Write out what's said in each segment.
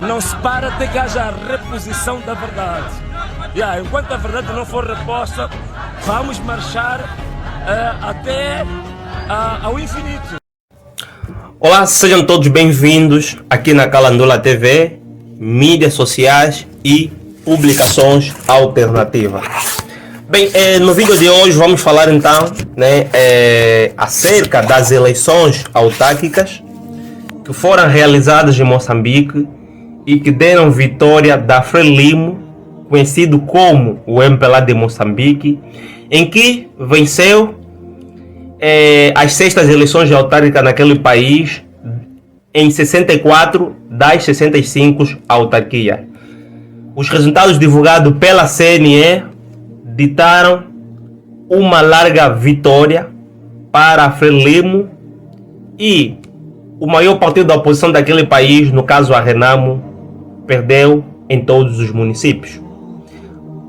Não se para até que haja a reposição da verdade. Enquanto a verdade não for reposta, vamos marchar até ao infinito. Olá, sejam todos bem-vindos aqui na Calandula TV, mídias sociais e publicações alternativas. Bem, no vídeo de hoje vamos falar então acerca das eleições autárquicas que foram realizadas em Moçambique e que deram vitória da Frelimo, conhecido como o MPLA de Moçambique, em que venceu as sextas eleições autárquicas naquele país em 64 das 65 autarquias. Os resultados divulgados pela CNE ditaram uma larga vitória para a Frelimo e o maior partido da oposição daquele país, no caso a Renamo, perdeu em todos os municípios.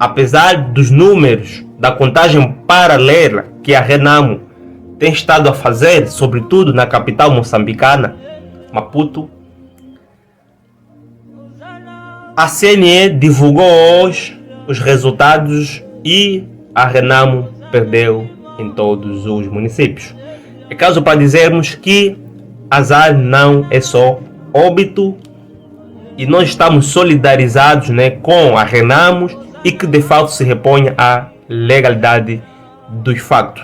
Apesar dos números da contagem paralela que a Renamo tem estado a fazer, sobretudo na capital moçambicana, Maputo, a CNE divulgou hoje os resultados e a Renamo perdeu em todos os municípios. É caso para dizermos que azar não é só óbito e nós estamos solidarizados com a Renamo e que de fato se reponha à legalidade dos fatos.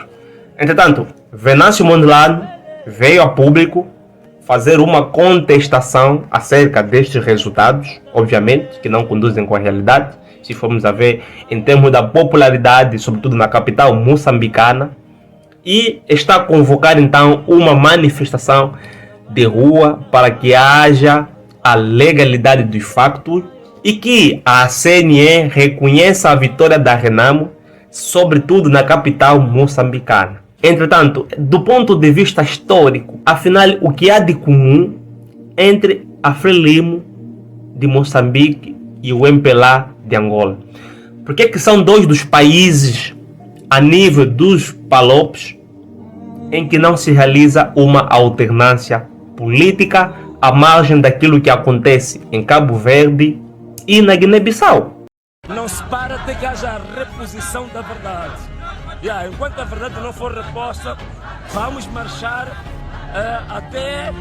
Entretanto, Venâncio Mondlane veio a público fazer uma contestação acerca destes resultados, obviamente, que não conduzem com a realidade, se formos a ver em termos da popularidade, sobretudo na capital moçambicana, e está a convocar então uma manifestação de rua para que haja a legalidade dos factos e que a CNE reconheça a vitória da Renamo, sobretudo na capital moçambicana. Entretanto, do ponto de vista histórico, afinal, o que há de comum entre a Frelimo de Moçambique e o MPLA de Angola? Por que são dois dos países a nível dos PALOPs em que não se realiza uma alternância política à margem daquilo que acontece em Cabo Verde e na Guiné-Bissau? Não se para até que haja a reposição da verdade. Enquanto a verdade não for reposta, vamos marchar até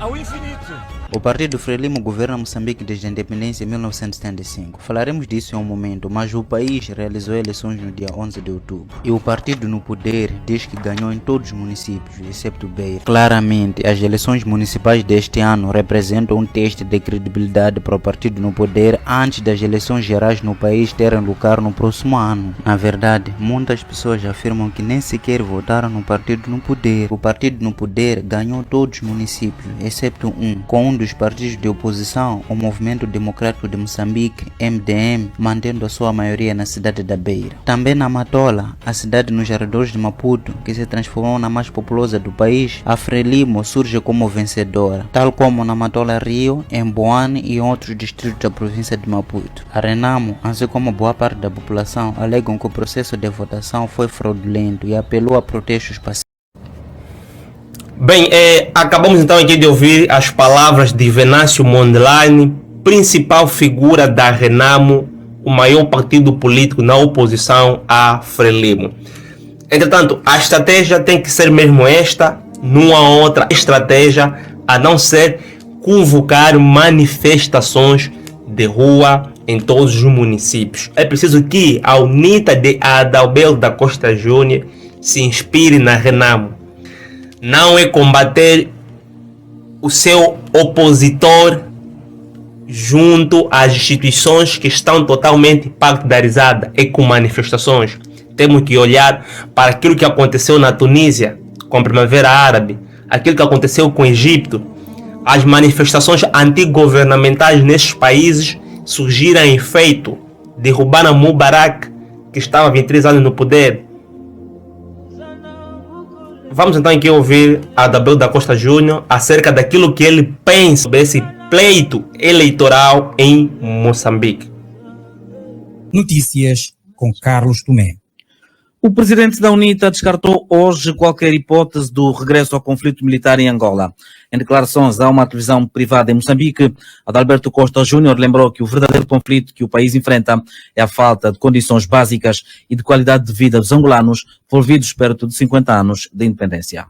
ao infinito. O partido Frelimo governa Moçambique desde a independência em 1975. Falaremos disso em um momento, mas o país realizou eleições no dia 11 de outubro. E o partido no poder diz que ganhou em todos os municípios, exceto Beira. Claramente, as eleições municipais deste ano representam um teste de credibilidade para o partido no poder antes das eleições gerais no país terem lugar no próximo ano. Na verdade, muitas pessoas afirmam que nem sequer votaram no partido no poder. O partido no poder ganhou todos os municípios, exceto com um dos partidos de oposição, o Movimento Democrático de Moçambique, MDM, mantendo a sua maioria na cidade da Beira. Também na Matola, a cidade nos arredores de Maputo, que se transformou na mais populosa do país, a Frelimo surge como vencedora, tal como na Matola Rio, em Boane e outros distritos da província de Maputo. A Renamo, assim como boa parte da população, alegam que o processo de votação foi fraudulento e apelou a protestos pacíficos. Bem, acabamos então aqui de ouvir as palavras de Venâncio Mondlane, principal figura da Renamo, o maior partido político na oposição à Frelimo. Entretanto, a estratégia tem que ser mesmo esta, numa outra estratégia, a não ser convocar manifestações de rua em todos os municípios. É preciso que a UNITA de Adalberto da Costa Júnior se inspire na Renamo. Não é combater o seu opositor junto às instituições que estão totalmente partidarizadas e com manifestações. Temos que olhar para aquilo que aconteceu na Tunísia com a Primavera Árabe, aquilo que aconteceu com o Egito. As manifestações antigovernamentais nesses países surgiram em efeito, derrubaram Mubarak, que estava há 23 anos no poder. Vamos então aqui ouvir a Adalberto da Costa Júnior acerca daquilo que ele pensa sobre esse pleito eleitoral em Moçambique. Notícias com Carlos Tomé. O presidente da UNITA descartou hoje qualquer hipótese do regresso ao conflito militar em Angola. Em declarações a uma televisão privada em Moçambique, Adalberto Costa Júnior lembrou que o verdadeiro conflito que o país enfrenta é a falta de condições básicas e de qualidade de vida dos angolanos envolvidos perto de 50 anos de independência.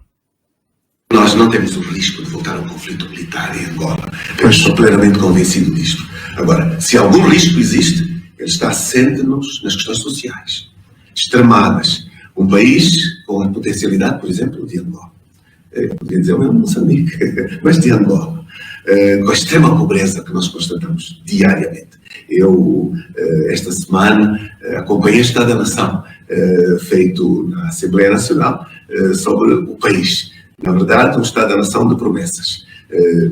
Nós não temos o risco de voltar ao conflito militar em Angola. Eu estou plenamente convencido disto. Agora, se algum risco existe, ele está assente-nos nas questões sociais, extremadas. Um país com a potencialidade, por exemplo, de Angola. Podia dizer o mesmo Moçambique, mas de Angola. Com a extrema pobreza que nós constatamos diariamente. Eu, esta semana, acompanhei o Estado da Nação, feito na Assembleia Nacional, sobre o país. Na verdade, um Estado da Nação de promessas,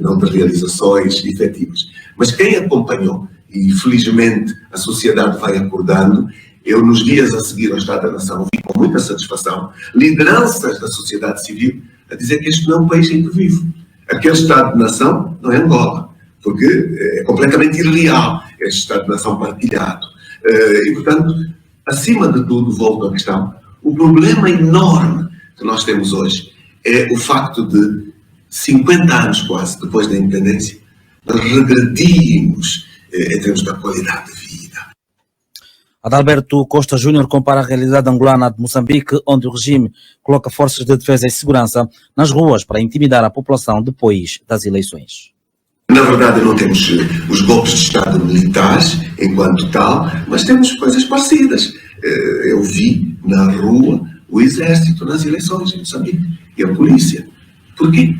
não de realizações efetivas. Mas quem acompanhou, e felizmente a sociedade vai acordando, eu nos dias a seguir ao Estado da Nação vi com muita satisfação lideranças da sociedade civil a dizer que este não é um país em que vivo. Aquele Estado de Nação não é Angola, porque é completamente irreal este Estado de Nação partilhado. E, portanto, acima de tudo, volto à questão, o problema enorme que nós temos hoje é o facto de 50 anos quase depois da independência, nós regredimos em termos da qualidade de vida. Adalberto Costa Júnior compara a realidade angolana de Moçambique, onde o regime coloca forças de defesa e segurança nas ruas para intimidar a população depois das eleições. Na verdade, não temos os golpes de Estado militares enquanto tal, mas temos coisas parecidas. Eu vi na rua o exército nas eleições em Moçambique e a polícia. Por quê?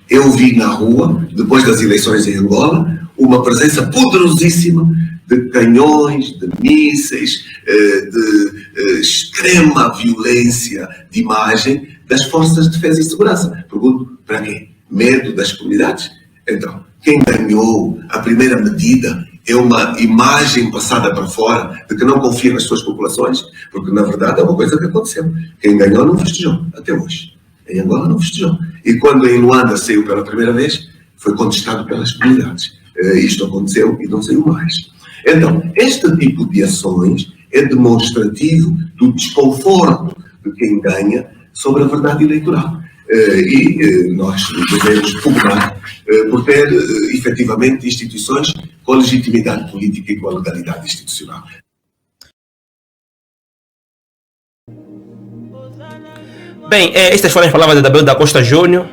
Eu vi na rua, depois das eleições em Angola, uma presença poderosíssima de canhões, de mísseis, de extrema violência de imagem das forças de defesa e segurança. Pergunto, para quê? Medo das comunidades? Então, quem ganhou a primeira medida é uma imagem passada para fora de que não confia nas suas populações, porque na verdade é uma coisa que aconteceu. Quem ganhou não festejou, até hoje. Em Angola não festejou. E quando em Luanda saiu pela primeira vez, foi contestado pelas comunidades. Isto aconteceu e não saiu mais. Então, este tipo de ações é demonstrativo do desconforto de quem ganha sobre a verdade eleitoral. E nós devemos pugnar por ter efetivamente instituições com legitimidade política e com a legalidade institucional. Bem, estas foram as palavras de Adalberto Costa Júnior,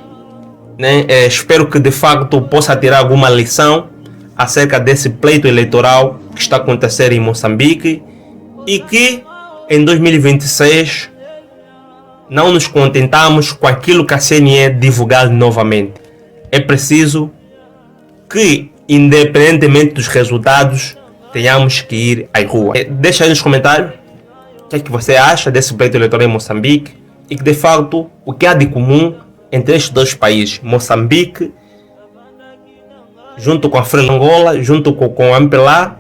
né? Espero que de facto possa tirar alguma lição acerca desse pleito eleitoral que está a acontecer em Moçambique e que em 2026 não nos contentamos com aquilo que a CNE divulgar novamente. É preciso que, independentemente dos resultados, tenhamos que ir à rua. Deixa aí nos comentários o que é que você acha desse pleito eleitoral em Moçambique e que de facto o que há de comum entre estes dois países, Moçambique junto com a Frelimo Angola, junto com a MPLA,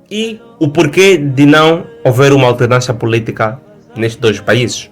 e o porquê de não haver uma alternância política nestes dois países.